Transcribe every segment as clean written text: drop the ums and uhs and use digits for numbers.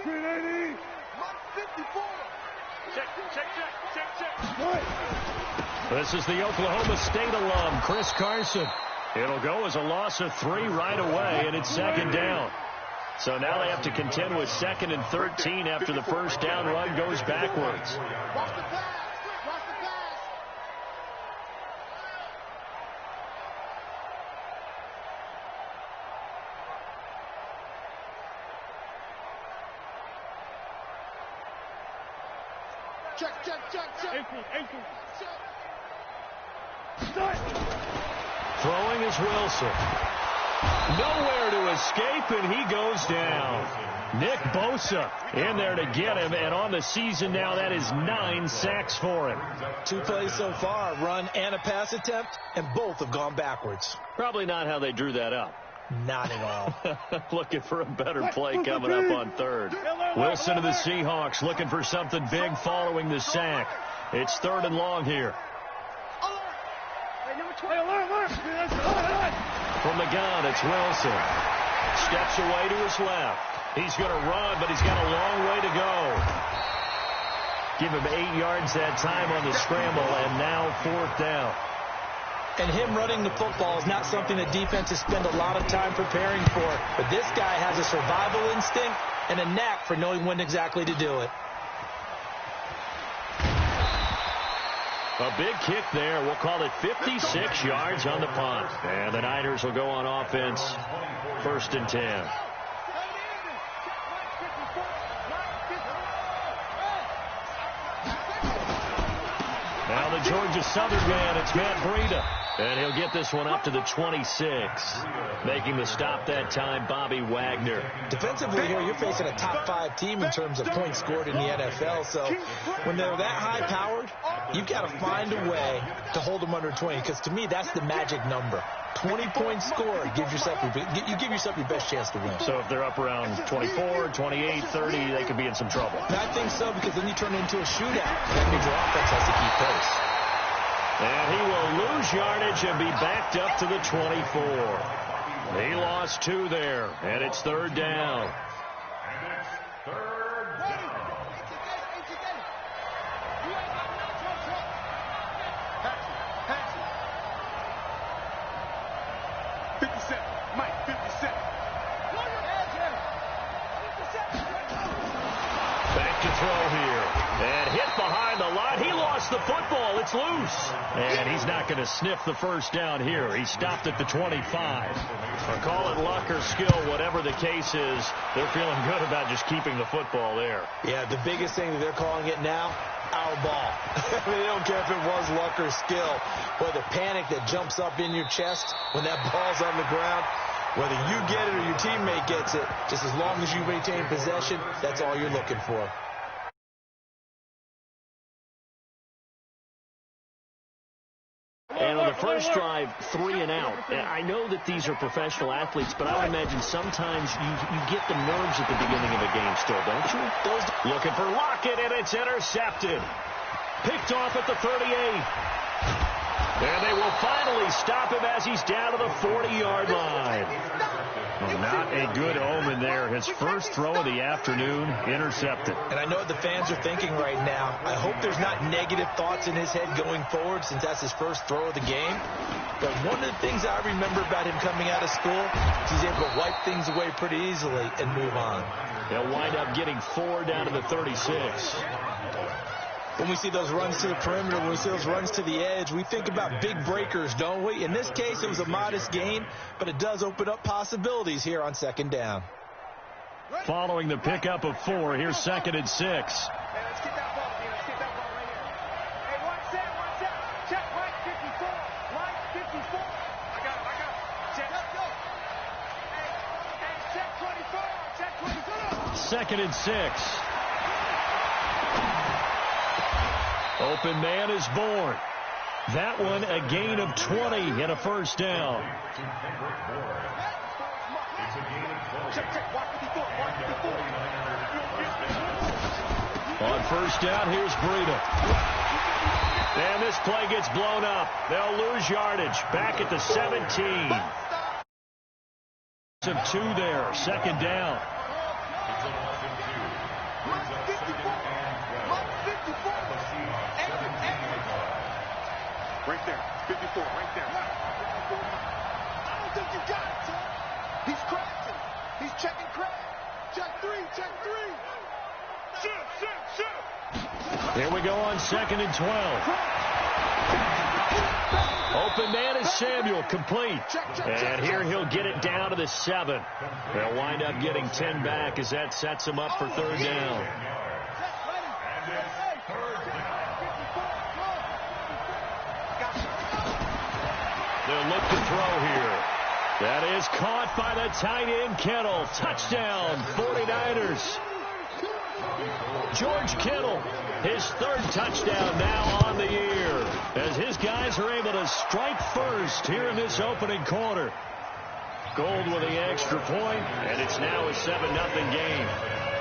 380. Check. This is the Oklahoma State alum, Chris Carson. It'll go as a loss of 3 right away, and it's second down. So now they have to contend with 2nd and 13 after the first down run goes backwards. Check. Throwing is Wilson. Nowhere to escape, and he goes down. Nick Bosa in there to get him, and on the season now, that is 9 sacks for him. 2 plays so far, a run and a pass attempt, and both have gone backwards. Probably not how they drew that up. Not at all. Looking for a better play coming up on 3rd. Wilson of the Seahawks looking for something big following the sack. It's 3rd and long here. From the gun, it's Wilson. Steps away to his left. He's going to run, but he's got a long way to go. Give him 8 yards that time on the scramble, and now 4th down. And him running the football is not something that defenses spend a lot of time preparing for. But this guy has a survival instinct and a knack for knowing when exactly to do it. A big kick there. We'll call it 56 yards on the punt. And the Niners will go on offense. 1st and 10. Now the Georgia Southern man, it's Matt Breida. And he'll get this one up to the 26. Making the stop that time, Bobby Wagner. Defensively here, you're facing a top 5 team in terms of points scored in the NFL. So when they're that high-powered, you've got to find a way to hold them under 20. Because to me, that's the magic number. 20 points scored, you give yourself your best chance to win. So if they're up around 24, 28, 30, they could be in some trouble. And I think so, because then you turn it into a shootout. That means your offense has to keep pace. And he will lose yardage and be backed up to the 24. He lost 2 there, and it's 3rd down. Back to throw here. And hit behind the line. He lost the football. It's loose. And he's not going to sniff the first down here. He stopped at the 25. Or call it luck or skill, whatever the case is, they're feeling good about just keeping the football there. Yeah, the biggest thing that they're calling it now, our ball. I mean, they don't care if it was luck or skill. Boy, the panic that jumps up in your chest when that ball's on the ground, whether you get it or your teammate gets it, just as long as you retain possession, that's all you're looking for. And on the first drive, 3 and out. I know that these are professional athletes, but I would imagine sometimes you get the nerves at the beginning of a game still, don't you? Looking for Lockett, and it's intercepted. Picked off at the 38. And they will finally stop him as he's down to the 40-yard line. Well, not a good omen there. His first throw of the afternoon, intercepted. And I know what the fans are thinking right now. I hope there's not negative thoughts in his head going forward since that's his first throw of the game. But one of the things I remember about him coming out of school is he's able to wipe things away pretty easily and move on. They'll wind up getting 4 down to the 36. When we see those runs to the perimeter, when we see those runs to the edge, we think about big breakers, don't we? In this case, it was a modest gain, but it does open up possibilities here on 2nd down. Following the pickup of 4, here's 2nd and 6. Hey, let's get that ball, D. Let's get that ball right here. Hey, watch out. Check, right 54. Right 54. I got it. Check. Let's go. Hey, check 24. Check 24. 2nd and 6. Open man is born. That one a gain of 20 and a first down. On first down, here's Breida. And this play gets blown up. They'll lose yardage. Back at the 17. Of 2 there. 2nd down. right there. 54, right there. I don't think you got it, Ted. He's crashing. He's checking crash. Check three, check three. Shoot. Here we go on 2nd and 12. Open man is Samuel, complete. And here he'll get it down to the 7. They'll wind up getting 10 back as that sets him up for 3rd down. They'll look to throw here. That is caught by the tight end, Kittle. Touchdown, 49ers. George Kittle, his 3rd touchdown now on the year, as his guys are able to strike first here in this opening quarter. Gold with the extra point, and it's now a 7-0 game.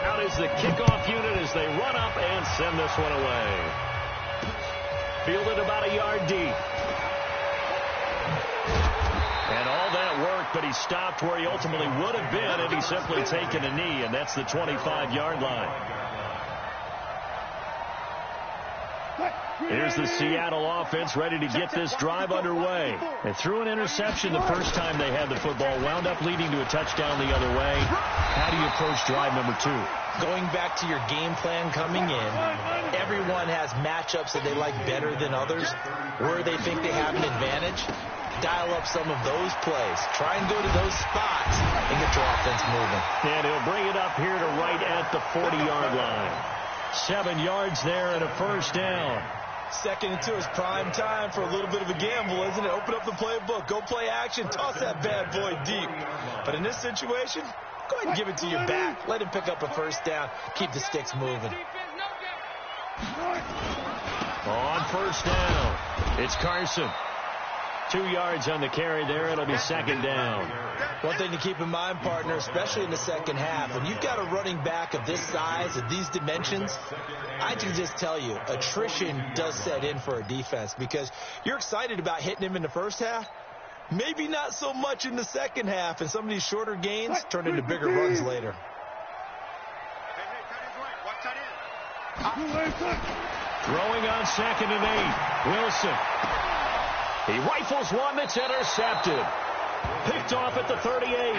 Out is the kickoff unit as they run up and send this one away. Fielded about a yard deep. And all that work, but he stopped where he ultimately would have been had he simply taken a knee, and that's the 25-yard line. Here's the Seattle offense ready to get this drive underway. They threw an interception the first time they had the football, wound up leading to a touchdown the other way. How do you approach drive number 2? Going back to your game plan coming in, everyone has matchups that they like better than others, where they think they have an advantage. Dial up some of those plays. Try and go to those spots and get your offense moving. And he'll bring it up here to right at the 40-yard line. 7 yards there and a 1st down. 2nd and 2 is prime time for a little bit of a gamble, isn't it? Open up the playbook. Go play action. Toss that bad boy deep. But in this situation, go ahead and give it to your back. Let him pick up a 1st down. Keep the sticks moving. On 1st down, it's Carson. 2 yards on the carry there. It'll be 2nd down. One thing to keep in mind, partner, especially in the second half, when you've got a running back of this size, of these dimensions, I can just tell you, attrition does set in for a defense because you're excited about hitting him in the first half. Maybe not so much in the second half, and some of these shorter gains turn into bigger runs later. Throwing on 2nd and 8. Wilson. He rifles one that's intercepted. Picked off at the 38.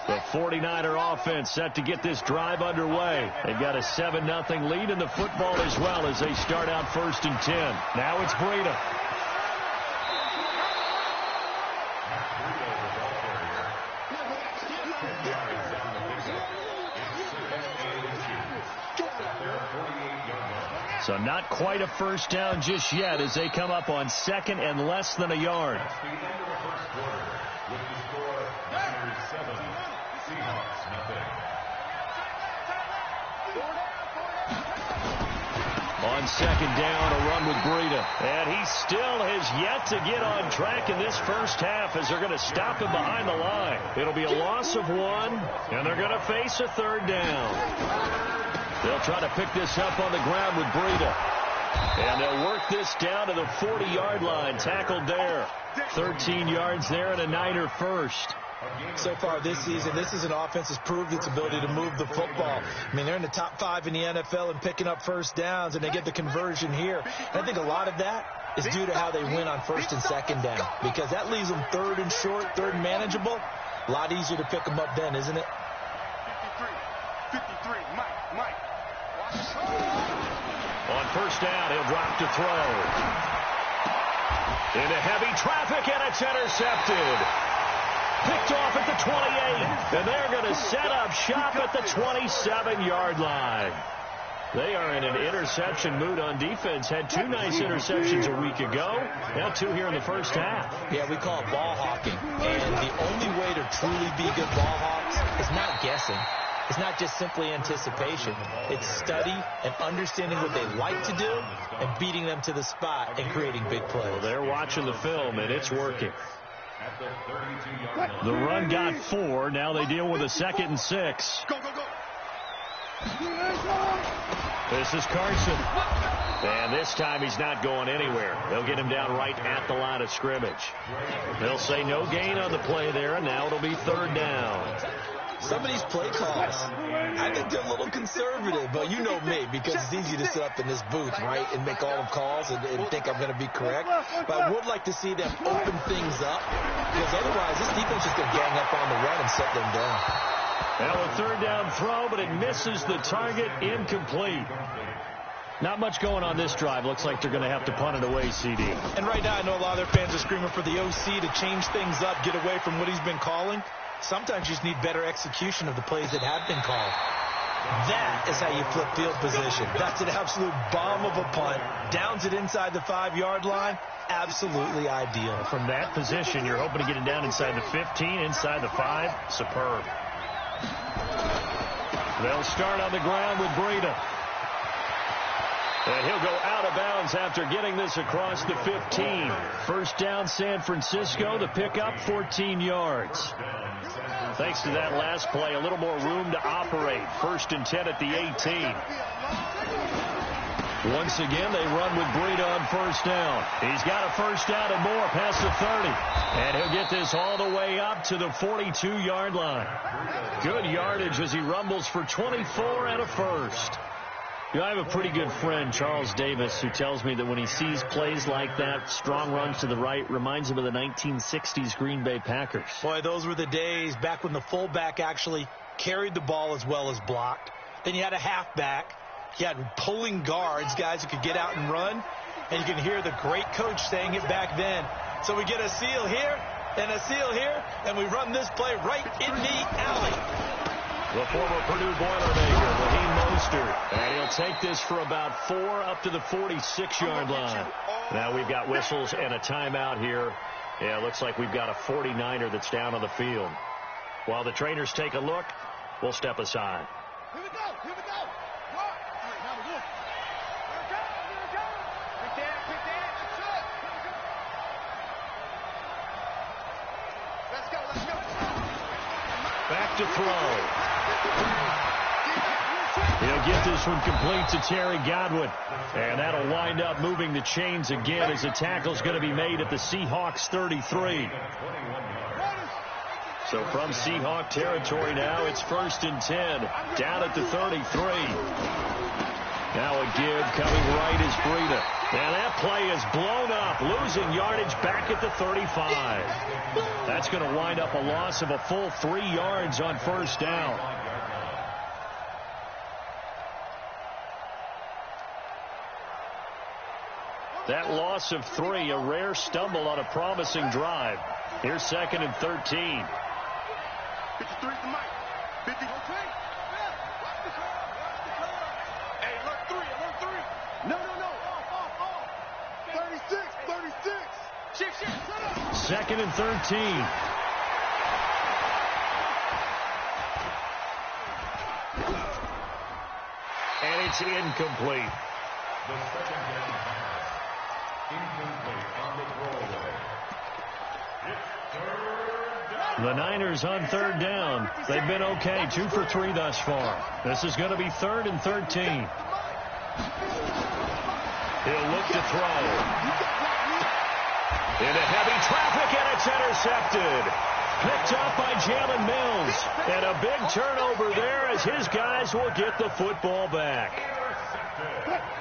The 49er offense set to get this drive underway. They've got a 7-0 lead in the football as well as they start out 1st and 10. Now it's Breida. So not quite a 1st down just yet as they come up on 2nd and less than a yard. On 2nd down, a run with Breida. And he still has yet to get on track in this first half as they're going to stop him behind the line. It'll be a loss of 1, and they're going to face a 3rd down. They'll try to pick this up on the ground with Breida. And they'll work this down to the 40-yard line. Tackled there. 13 yards there and a Niner first. So far this season, this is an offense that's proved its ability to move the football. I mean, they're in the top 5 in the NFL in picking up 1st downs, and they get the conversion here. And I think a lot of that is due to how they win on 1st and 2nd down, because that leaves them 3rd and short, 3rd and manageable. A lot easier to pick them up then, isn't it? 53, Mike. On 1st down, he'll drop to throw. Into heavy traffic, and it's intercepted. Picked off at the 28, and they're going to set up shop at the 27-yard line. They are in an interception mood on defense. Had 2 nice interceptions a week ago. Now 2 here in the first half. Yeah, we call it ball hawking. And the only way to truly be good ball hawks is not guessing. It's not just simply anticipation. It's study and understanding what they like to do and beating them to the spot and creating big plays. Well, they're watching the film, and it's working. The run got 4. Now they deal with a 2nd and 6. Go. This is Carson. And this time he's not going anywhere. They'll get him down right at the line of scrimmage. They'll say no gain on the play there, and now it'll be 3rd down. Some of these play calls, I think they're a little conservative, but you know me, because it's easy to sit up in this booth, right, and make all the calls and think I'm going to be correct. But I would like to see them open things up, because otherwise this defense is going to gang up on the run and shut them down. Now a 3rd down throw, but it misses the target, incomplete. Not much going on this drive. Looks like they're going to have to punt it away, CD. And right now I know a lot of their fans are screaming for the OC to change things up, get away from what he's been calling. Sometimes you just need better execution of the plays that have been called. That is how you flip field position. That's an absolute bomb of a punt. Downs it inside the 5-yard line. Absolutely ideal. From that position, you're hoping to get it down inside the 15, inside the 5. Superb. They'll start on the ground with Breida. And he'll go out of bounds after getting this across the 15. First down, San Francisco. The pickup, 14 yards. Thanks to that last play, a little more room to operate. 1st and 10 at the 18. Once again, they run with Breida on 1st down. He's got a 1st down and more past the 30. And he'll get this all the way up to the 42-yard line. Good yardage as he rumbles for 24 and a 1st. You know, I have a pretty good friend, Charles Davis, who tells me that when he sees plays like that, strong runs to the right, reminds him of the 1960s Green Bay Packers. Boy, those were the days back when the fullback actually carried the ball as well as blocked. Then you had a halfback. You had pulling guards, guys who could get out and run. And you can hear the great coach saying it back then. So we get a seal here and a seal here, and we run this play right in the alley. The former Purdue Boilermaker, Raheem Mostert. And he'll take this for about 4 up to the 46-yard line. Now we've got whistles and a timeout here. Yeah, it looks like we've got a 49er that's down on the field. While the trainers take a look, we'll step aside. Here we go. Here we go. All right, now we go. Here we go. Here we go. Quick down. Quick down. Let's go. Let's go. Back to throw. He'll get this one complete to Terry Godwin. And that'll wind up moving the chains again as the tackle's going to be made at the Seahawks 33. So from Seahawk territory now, it's 1st and 10. Down at the 33. Now a give coming right is Breida. Now that play is blown up, losing yardage back at the 35. That's going to wind up a loss of a full 3 yards on 1st down. That loss of 3, a rare stumble on a promising drive. Here's 2nd and 13. 53 to Mike. 50. Hey, alert 3, alert 3. No. Off. 36. Shift. 2nd and 13. And it's incomplete. The 2nd down pass. Incomplete on the throwaway. It's 3rd down. The Niners on 3rd down. They've been okay, 2 for 3 thus far. This is going to be 3rd and 13. He'll look to throw. Into heavy traffic, and it's intercepted. Picked up by Jalen Mills. And a big turnover there as his guys will get the football back.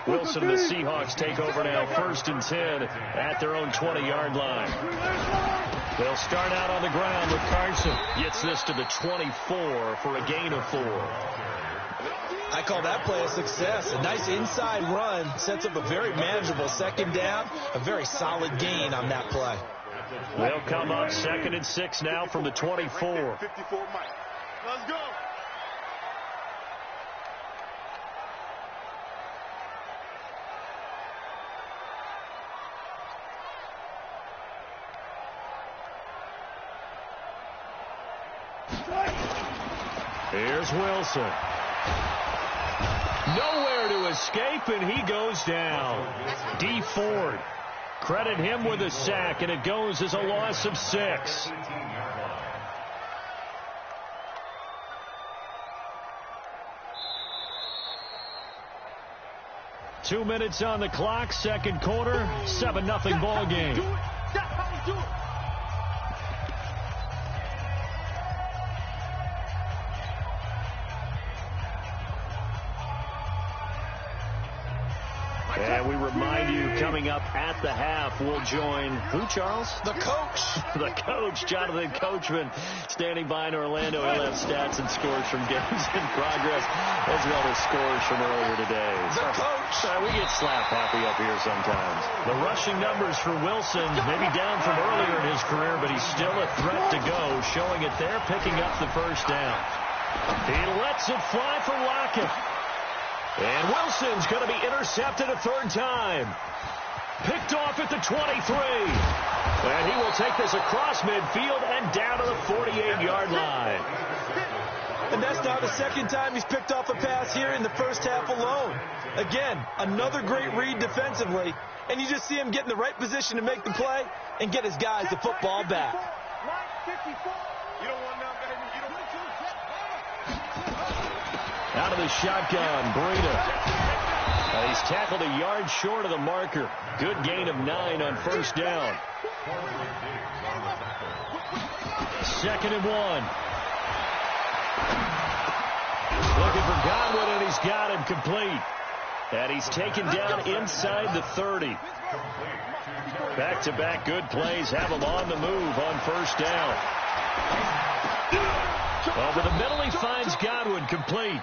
Wilson and the Seahawks take over now, 1st and 10 at their own 20-yard line. They'll start out on the ground with Carson. Gets this to the 24 for a gain of 4. I call that play a success. A nice inside run sets up a very manageable 2nd down. A very solid gain on that play. They'll come up 2nd and 6 now from the 24. 54 Mike. Let's go. Here's Wilson. Nowhere to escape, and he goes down. D. Ford. Credit him with a sack, and it goes as a loss of 6. 2 minutes on the clock, second quarter, 7-0 ball game. And we remind you, coming up at the half, we'll join who, Charles? The coach. The coach, Jonathan Coachman, standing by in Orlando. He'll have stats and scores from games in progress, as well as scores from earlier today. The coach. We get slap happy up here sometimes. The rushing numbers for Wilson, maybe down from earlier in his career, but he's still a threat to go, showing it there, picking up the first down. He lets it fly for Lockett. And Wilson's going to be intercepted a third time. Picked off at the 23. And he will take this across midfield and down to the 48-yard line. And that's now the second time he's picked off a pass here in the first half alone. Again, another great read defensively. And you just see him get in the right position to make the play and get his guys the football back. Out of the shotgun, Breida. He's tackled a yard short of the marker. Good gain of 9 on first down. 2nd and 1. Looking for Godwin, and he's got him complete. And he's taken down inside the 30. Back-to-back good plays have him on the move on first down. Over the middle, he finds Godwin complete.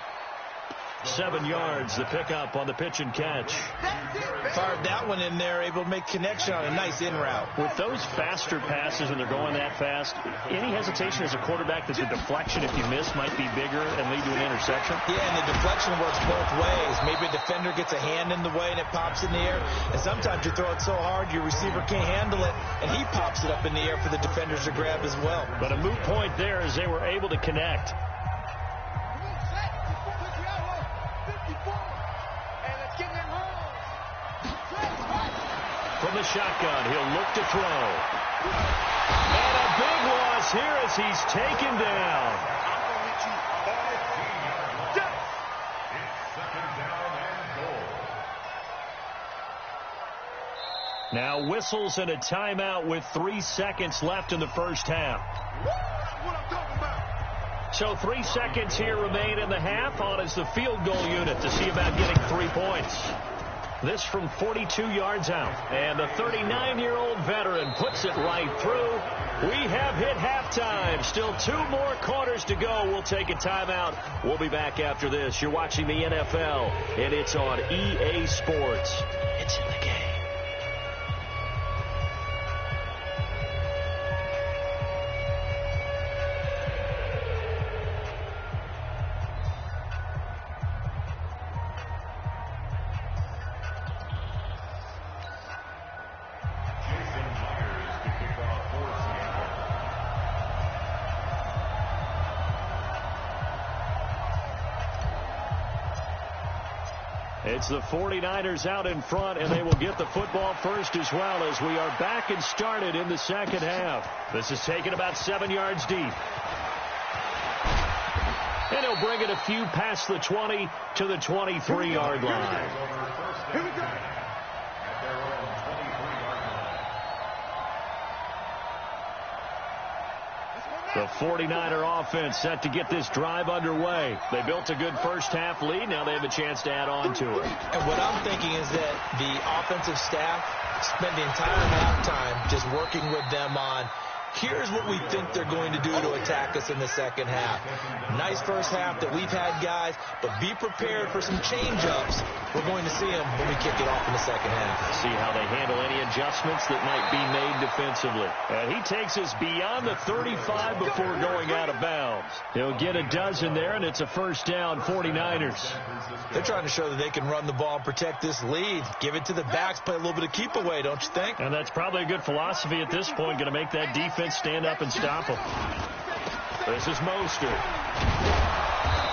7 yards, the pickup on the pitch and catch. Fired that one in there, able to make connection on a nice in route. With those faster passes when they're going that fast, any hesitation as a quarterback that the deflection, if you miss, might be bigger and lead to an interception? Yeah, and the deflection works both ways. Maybe a defender gets a hand in the way and it pops in the air. And sometimes you throw it so hard your receiver can't handle it, and he pops it up in the air for the defenders to grab as well. But a moot point there as they were able to connect. From the shotgun, he'll look to throw. And a big loss here as he's taken down. Now whistles and a timeout with 3 seconds left in the first half. So 3 seconds here remain in the half. On is the field goal unit to see about getting 3 points. This from 42 yards out. And the 39-year-old veteran puts it right through. We have hit halftime. Still 2 more quarters to go. We'll take a timeout. We'll be back after this. You're watching the NFL, and it's on EA Sports. It's in the game. It's the 49ers out in front, and they will get the football first as well as we are back and started in the second half. This is taken about 7 yards deep. And he'll bring it a few past the 20 to the 23-yard line. Here we go. The 49er offense set to get this drive underway. They built a good first half lead. Now they have a chance to add on to it. And what I'm thinking is that the offensive staff spent the entire halftime just working with them on, here's what we think they're going to do to attack us in the second half. Nice first half that we've had, guys, but be prepared for some change-ups. We're going to see them when we kick it off in the second half. See how they handle any adjustments that might be made defensively. And he takes us beyond the 35 before going out of bounds. He'll get a dozen there, and it's a first down, 49ers. They're trying to show that they can run the ball and protect this lead. Give it to the backs, play a little bit of keep away, don't you think? And that's probably a good philosophy at this point, going to make that defense stand up and stop them. This is Mostert.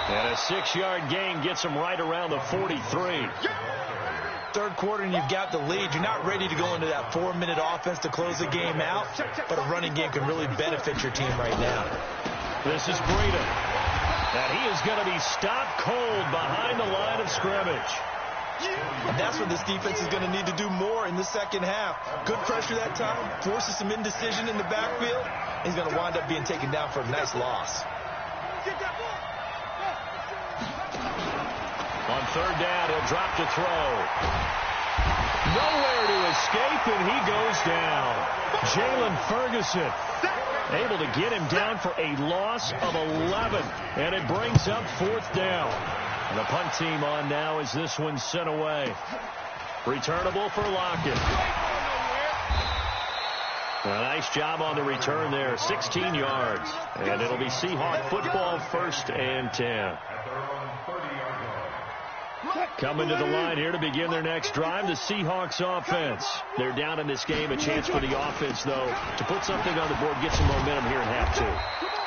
And a 6-yard gain gets him right around the 43. Third quarter and you've got the lead. You're not ready to go into that 4-minute offense to close the game out, but a running game can really benefit your team right now. This is Breida. And he is going to be stopped cold behind the line of scrimmage. And that's what this defense is going to need to do more in the second half. Good pressure that time, forces some indecision in the backfield. He's going to wind up being taken down for a nice loss. On third down, he'll drop to throw. Nowhere to escape, and he goes down. Jalen Ferguson able to get him down for a loss of 11, and it brings up fourth down. And the punt team on now as this one's sent away. Returnable for Lockett. A nice job on the return there, 16 yards. And it'll be Seahawk football, 1st and 10. Coming to the line here to begin their next drive, the Seahawks offense. They're down in this game. A chance for the offense, though, to put something on the board, get some momentum here in half two.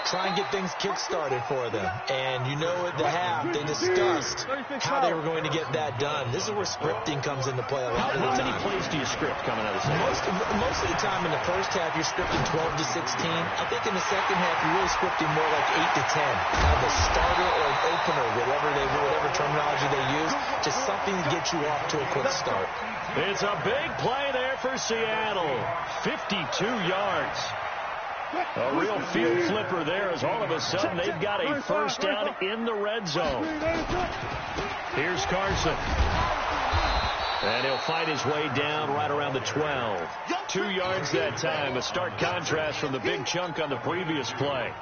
Try and get things kick-started for them. And you know at the half, they discussed how they were going to get that done. This is where scripting comes into play a lot of the time. How many plays do you script coming out of the second? Most of the time in the first half, you're scripting 12 to 16. I think in the second half, you're really scripting more like 8 to 10. Kind of a starter or an opener, whatever terminology they use. Just something to get you off to a quick start. It's a big play there for Seattle. 52 yards. A real field flipper there as all of a sudden they've got a first down in the red zone. Here's Carson. And he'll fight his way down right around the 12. 2 yards that time. A stark contrast from the big chunk on the previous play.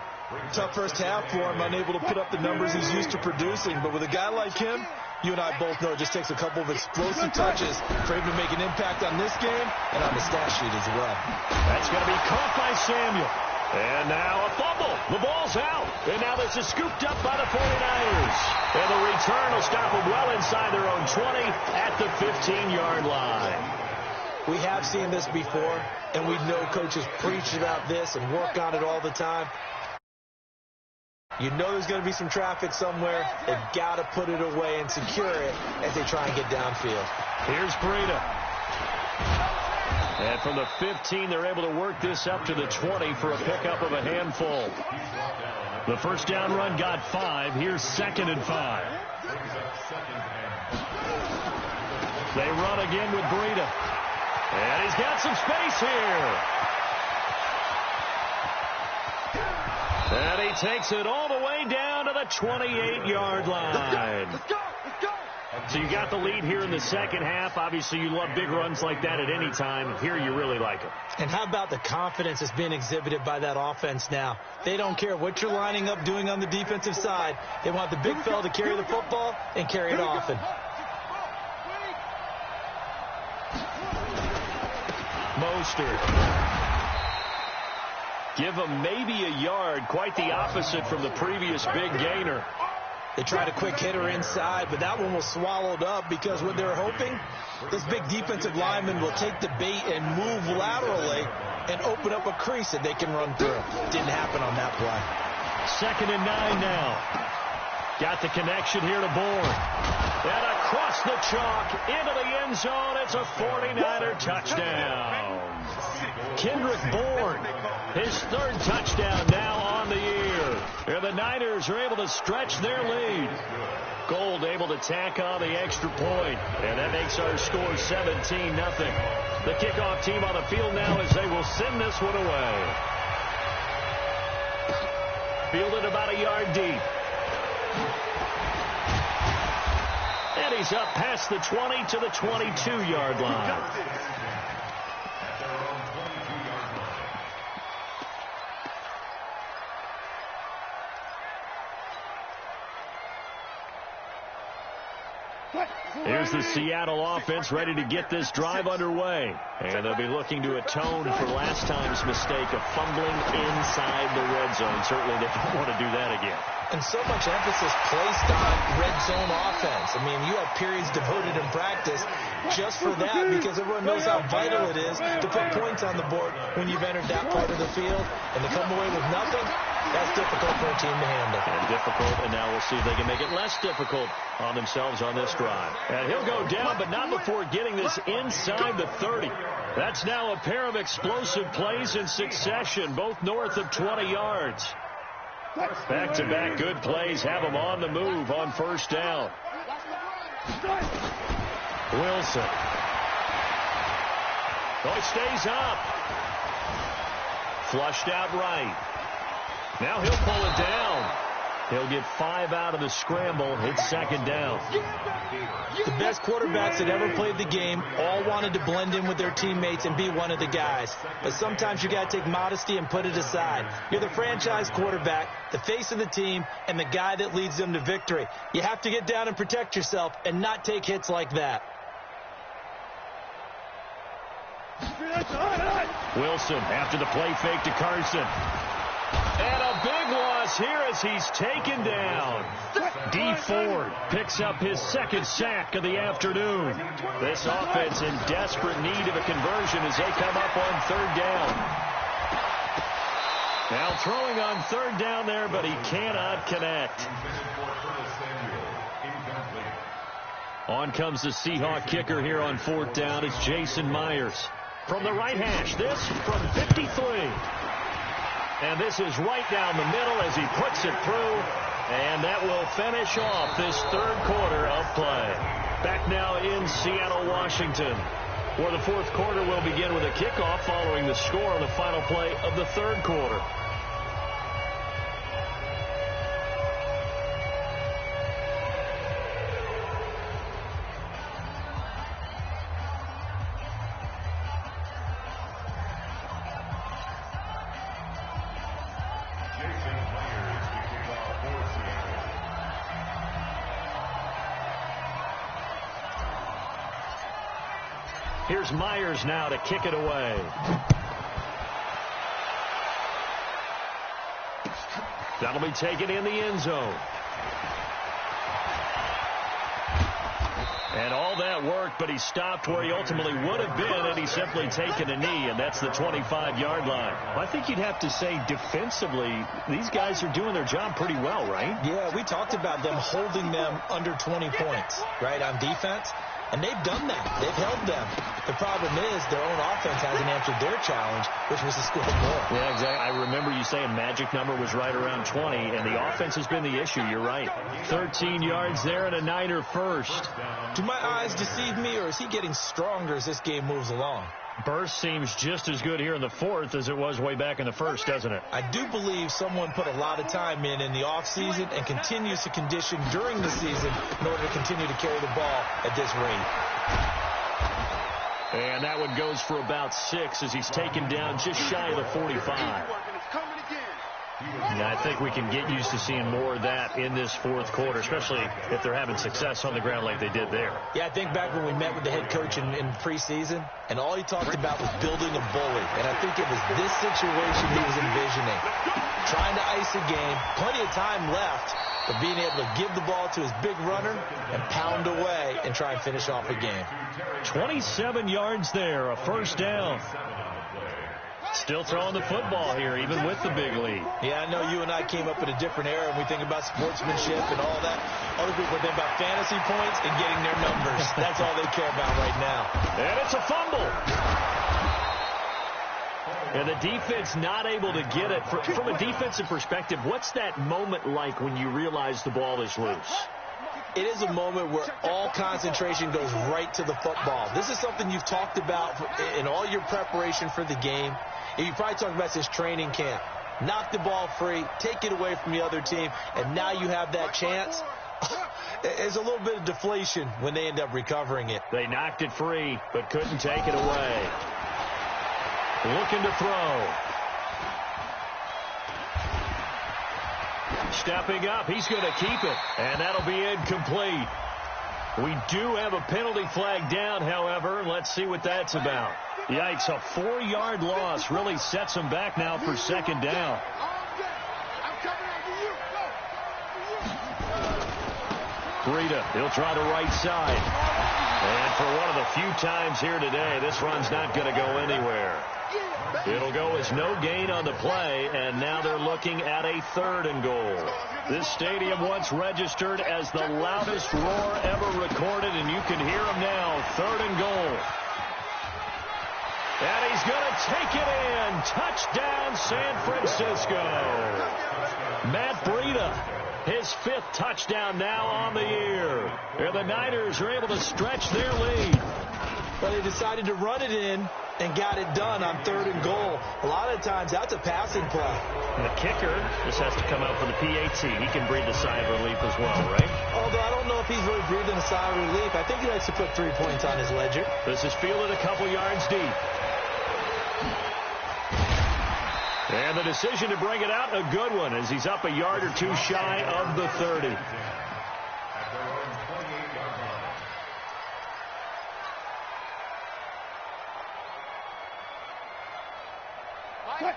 Tough first half for him, unable to put up the numbers he's used to producing. But with a guy like him, you and I both know it just takes a couple of explosive touches for him to make an impact on this game and on the stat sheet as well. That's going to be caught by Samuel. And now a fumble. The ball's out. And now this is scooped up by the 49ers. And the return will stop them well inside their own 20 at the 15-yard line. We have seen this before, and we know coaches preach about this and work on it all the time. You know there's going to be some traffic somewhere. They've got to put it away and secure it as they try and get downfield. Here's Breida. And from the 15, they're able to work this up to the 20 for a pickup of a handful. The first down run got 5. Here's 2nd and 5. They run again with Breida. And he's got some space here. And he takes it all the way down to the 28-yard line. So you got the lead here in the second half. Obviously, you love big runs like that at any time. Here, you really like it. And how about the confidence that's being exhibited by that offense now? They don't care what you're lining up doing on the defensive side. They want the big fella to carry the football and carry it often. Mostert. Give him maybe a yard. Quite the opposite from the previous big gainer. They tried a quick hitter inside, but that one was swallowed up because what they're hoping, this big defensive lineman will take the bait and move laterally and open up a crease that they can run through. Didn't happen on that play. 2nd and 9 now. Got the connection here to Bourne. And across the chalk into the end zone. It's a 49er touchdown. Kendrick Bourne, his 3rd touchdown now on the year. And the Niners are able to stretch their lead. Gold able to tack on the extra point. And that makes our score 17-0. The kickoff team on the field now as they will send this one away. Fielded about a yard deep. And he's up past the 20 to the 22-yard line. Here's the Seattle offense ready to get this drive underway. And they'll be looking to atone for last time's mistake of fumbling inside the red zone. Certainly they don't want to do that again. And so much emphasis placed on red zone offense. I mean, you have periods devoted in practice just for that because everyone knows how vital it is to put points on the board when you've entered that part of the field. And to come away with nothing, that's difficult for a team to handle. And difficult, and now we'll see if they can make it less difficult on themselves on this drive. And he'll go down, but not before getting this inside the 30. That's now a pair of explosive plays in succession, both north of 20 yards. Back-to-back good plays have them on the move on first down. Wilson. Oh, he stays up. Flushed out right. Now he'll pull it down. He'll get 5 out of the scramble. It's second down. The best quarterbacks that ever played the game all wanted to blend in with their teammates and be one of the guys. But sometimes you got to take modesty and put it aside. You're the franchise quarterback, the face of the team, and the guy that leads them to victory. You have to get down and protect yourself and not take hits like that. Wilson after the play fake to Carson. And a big loss here as he's taken down. D. Ford picks up his second sack of the afternoon. This offense in desperate need of a conversion as they come up on third down. Now throwing on third down there, but he cannot connect. On comes the Seahawk kicker here on fourth down. It's Jason Myers. From the right hash, this from 53. And this is right down the middle as he puts it through. And that will finish off this third quarter of play. Back now in Seattle, Washington, where the fourth quarter will begin with a kickoff following the score on the final play of the third quarter. Here's Myers now to kick it away. That'll be taken in the end zone. And all that worked, but he stopped where he ultimately would have been, and he's simply taken a knee, and that's the 25-yard line. Well, I think you'd have to say defensively, these guys are doing their job pretty well, right? Yeah, we talked about them holding them under 20 points, right, on defense. And they've done that. They've held them. The problem is their own offense hasn't answered their challenge, which was to score more. Yeah, exactly. I remember you saying magic number was right around 20, and the offense has been the issue. You're right. 13 yards there and a Niner first. Do my eyes deceive me, or is he getting stronger as this game moves along? Burst seems just as good here in the fourth as it was way back in the first, doesn't it? I do believe someone put a lot of time in the offseason and continues to condition during the season in order to continue to carry the ball at this rate. And that one goes for about 6 as he's taken down just shy of the 45. And I think we can get used to seeing more of that in this fourth quarter, especially if they're having success on the ground like they did there. Yeah, I think back when we met with the head coach in preseason, and all he talked about was building a bully. And I think it was this situation he was envisioning. Trying to ice a game, plenty of time left, but being able to give the ball to his big runner and pound away and try and finish off a game. 27 yards there, a first down. Still throwing the football here, even with the big lead. Yeah, I know you and I came up in a different era, and we think about sportsmanship and all that. Other people think about fantasy points and getting their numbers. That's all they care about right now. And it's a fumble. And the defense not able to get it. From a defensive perspective, what's that moment like when you realize the ball is loose? It is a moment where all concentration goes right to the football. This is something you've talked about in all your preparation for the game. And you probably talked about this training camp. Knock the ball free, take it away from the other team, and now you have that chance. There's a little bit of deflation when they end up recovering it. They knocked it free, but couldn't take it away. Looking to throw. Stepping up, he's going to keep it, and that'll be incomplete. We do have a penalty flag down, however. Let's see what that's about. Yikes, a 4-yard loss really sets him back now for second down. Breida, he'll try the right side. And for one of the few times here today, this run's not going to go anywhere. It'll go as no gain on the play, and now they're looking at a 3rd and goal. This stadium once registered as the loudest roar ever recorded, and you can hear them now. 3rd and goal. And he's going to take it in. Touchdown, San Francisco. Matt Breida His 5th touchdown now on the year. And the Niners are able to stretch their lead. But they decided to run it in and got it done on 3rd and goal. A lot of times, that's a passing play. And the kicker just has to come out for the PAT. He can breathe a sigh of relief as well, right? Although I don't know if he's really breathing a sigh of relief. I think he likes to put 3 points on his ledger. This is fielded a couple yards deep. And the decision to bring it out, a good one, as he's up a yard or two shy of the 30.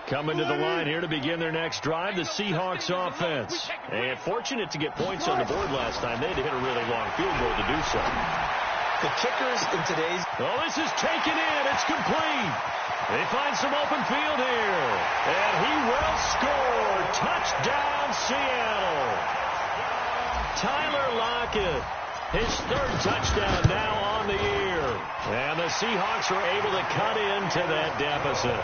Coming to the line here to begin their next drive, the Seahawks offense. And fortunate to get points on the board last time. They had to hit a really long field goal to do so. The kickers in today's... Oh, this is taken in. It's complete. They find some open field here. And he will score. Touchdown, Seattle. Tyler Lockett. His 3rd touchdown now on the year. And the Seahawks are able to cut into that deficit.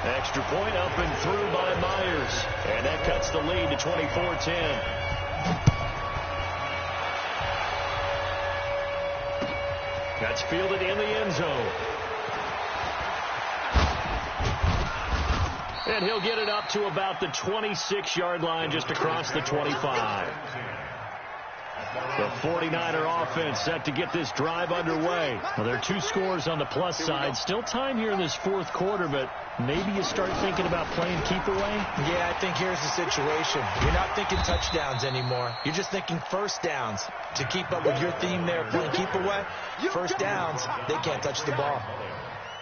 Extra point up and through by Myers. And that cuts the lead to 24-10. That's fielded in the end zone. And he'll get it up to about the 26-yard line just across the 25. The 49er offense set to get this drive underway. Well, there are 2 scores on the plus side. Still time here in this 4th quarter, but maybe you start thinking about playing keep away? Yeah, I think here's the situation. You're not thinking touchdowns anymore. You're just thinking first downs. To keep up with your theme there, playing keep away, first downs, they can't touch the ball.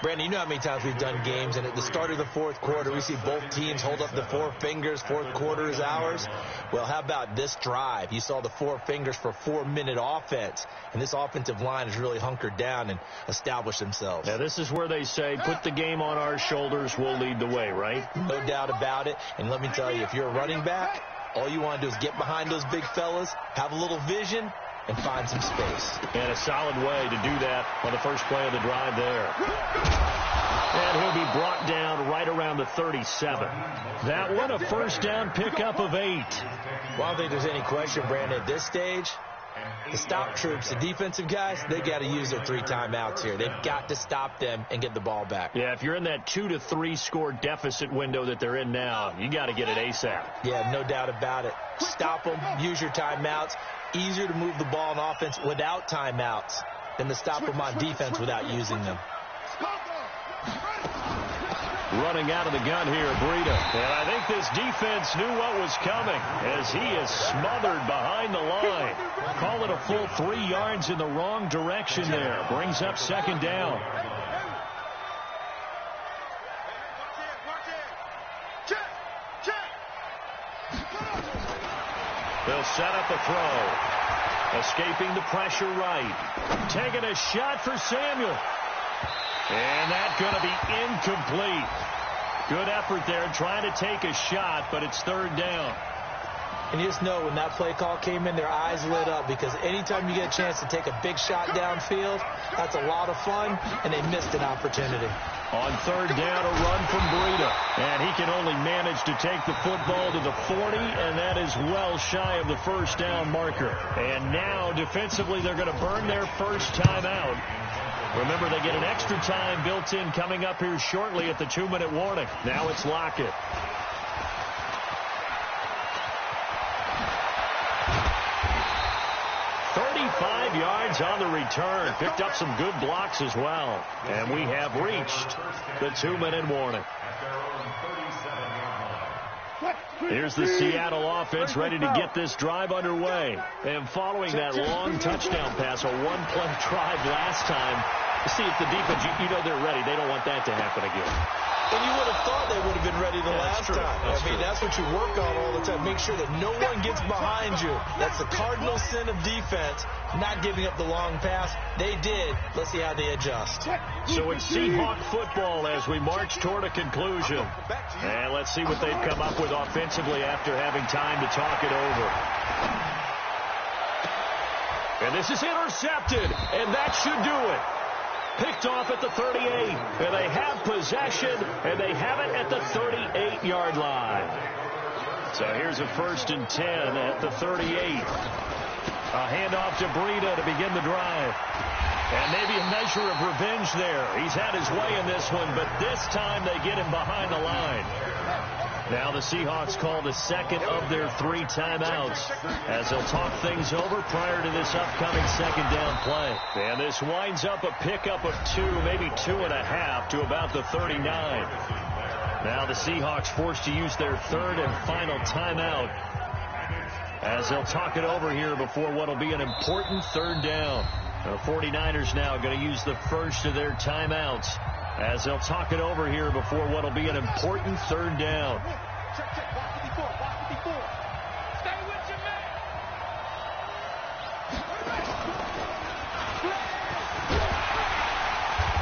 Brandon, you know how many times we've done games, and at the start of the 4th quarter, we see both teams hold up the 4 fingers, 4th quarter is ours. Well, how about this drive? You saw the 4 fingers for 4-minute offense, and this offensive line has really hunkered down and established themselves. Yeah, this is where they say, put the game on our shoulders, we'll lead the way, right? No doubt about it, and let me tell you, if you're a running back, all you want to do is get behind those big fellas, have a little vision, and find some space. And a solid way to do that on the first play of the drive there. And he'll be brought down right around the 37. That one, a first down pickup of 8. Well, I don't think there's any question, Brandon, at this stage, the stop troops, the defensive guys, they got to use their 3 timeouts here. They've got to stop them and get the ball back. Yeah, if you're in that 2 to 3 score deficit window that they're in now, you got to get it ASAP. Yeah, no doubt about it. Stop them, use your timeouts. Easier to move the ball on offense without timeouts than to stop them on defense without using them. Running out of the gun here, Breida. And I think this defense knew what was coming as he is smothered behind the line. Call it a full 3 yards in the wrong direction there. Brings up 2nd down. They'll set up a throw. Escaping the pressure right. Taking a shot for Samuel. And that's going to be incomplete. Good effort there trying to take a shot, but it's 3rd down. And you just know when that play call came in, their eyes lit up because anytime you get a chance to take a big shot downfield, that's a lot of fun, and they missed an opportunity. On 3rd down, a run from Breida. And he can only manage to take the football to the 40, and that is well shy of the first down marker. And now, defensively, they're going to burn their first time out. Remember, they get an extra time built in coming up here shortly at the 2-minute warning. Now it's Lockett. Yards on the return. Picked up some good blocks as well. And we have reached the 2-minute warning. Here's the Seattle offense ready to get this drive underway. And following that long touchdown pass, a 1-play drive last time, see if the defense, you know they're ready. They don't want that to happen again. And you would have thought they would have been ready the last time. That's what you work on all the time. Make sure that no one gets behind you. That's the cardinal sin of defense, not giving up the long pass. They did. Let's see how they adjust. So it's Seahawk football as we march toward a conclusion. And let's see what they've come up with offensively after having time to talk it over. And this is intercepted, and that should do it. Picked off at the 38, and they have possession, and they have it at the 38-yard line. So here's a 1st and 10 at the 38. A handoff to Breida to begin the drive. And maybe a measure of revenge there. He's had his way in this one, but this time they get him behind the line. Now the Seahawks call the second of their 3 timeouts as they'll talk things over prior to this upcoming second down play. And this winds up a pickup of 2, maybe 2.5 to about the 39. Now the Seahawks forced to use their 3rd and final timeout as they'll talk it over here before what will be an important 3rd down. The 49ers now going to use the first of their timeouts as they'll talk it over here before what will be an important 3rd down.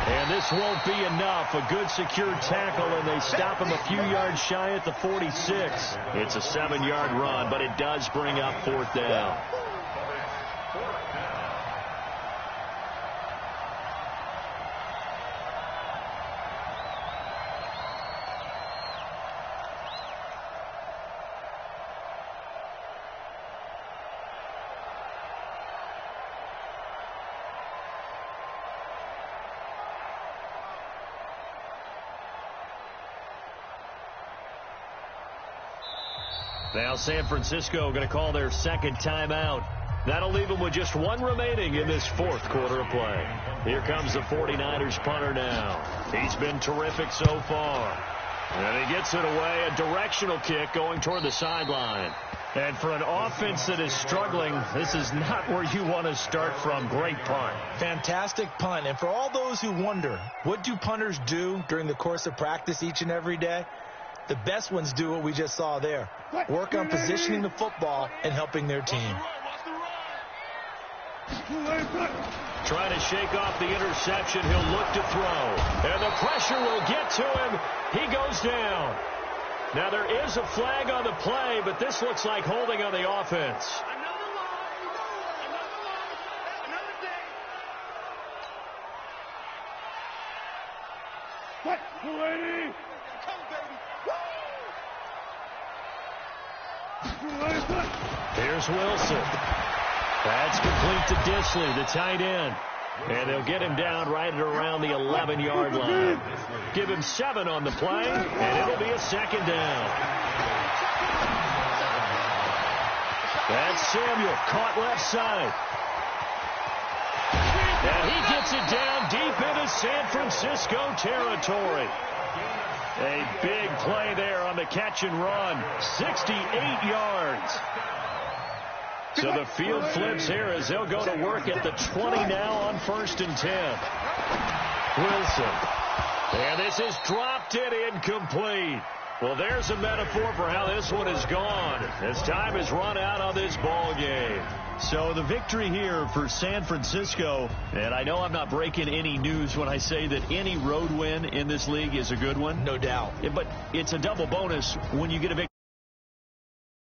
And this won't be enough. A good secure tackle, and they stop him a few yards shy at the 46. It's a 7-yard run, but it does bring up 4th down. Now San Francisco going to call their 2nd timeout. That'll leave them with just 1 remaining in this 4th quarter of play. Here comes the 49ers punter now. He's been terrific so far. And he gets it away, a directional kick going toward the sideline. And for an offense that is struggling, this is not where you want to start from. Great punt. Fantastic punt. And for all those who wonder, what do punters do during the course of practice each and every day? The best ones do what we just saw there. Work on positioning the football and helping their team. Trying to shake off the interception. He'll look to throw. And the pressure will get to him. He goes down. Now there is a flag on the play, but this looks like holding on the offense. What? Lady? Here's Wilson. That's complete to Disley, the tight end. And they'll get him down right at around the 11-yard line. Give him 7 on the play, and it'll be a 2nd down. That's Samuel, caught left side. And he gets it down deep into San Francisco territory. A big play there on the catch and run. 68 yards. So the field flips here as they'll go to work at the 20 now on 1st and 10. Wilson. And this is dropped it incomplete. Well, there's a metaphor for how this one is gone as time has run out on this ball game. So the victory here for San Francisco, and I know I'm not breaking any news when I say that any road win in this league is a good one. No doubt. But it's a double bonus when you get a victory.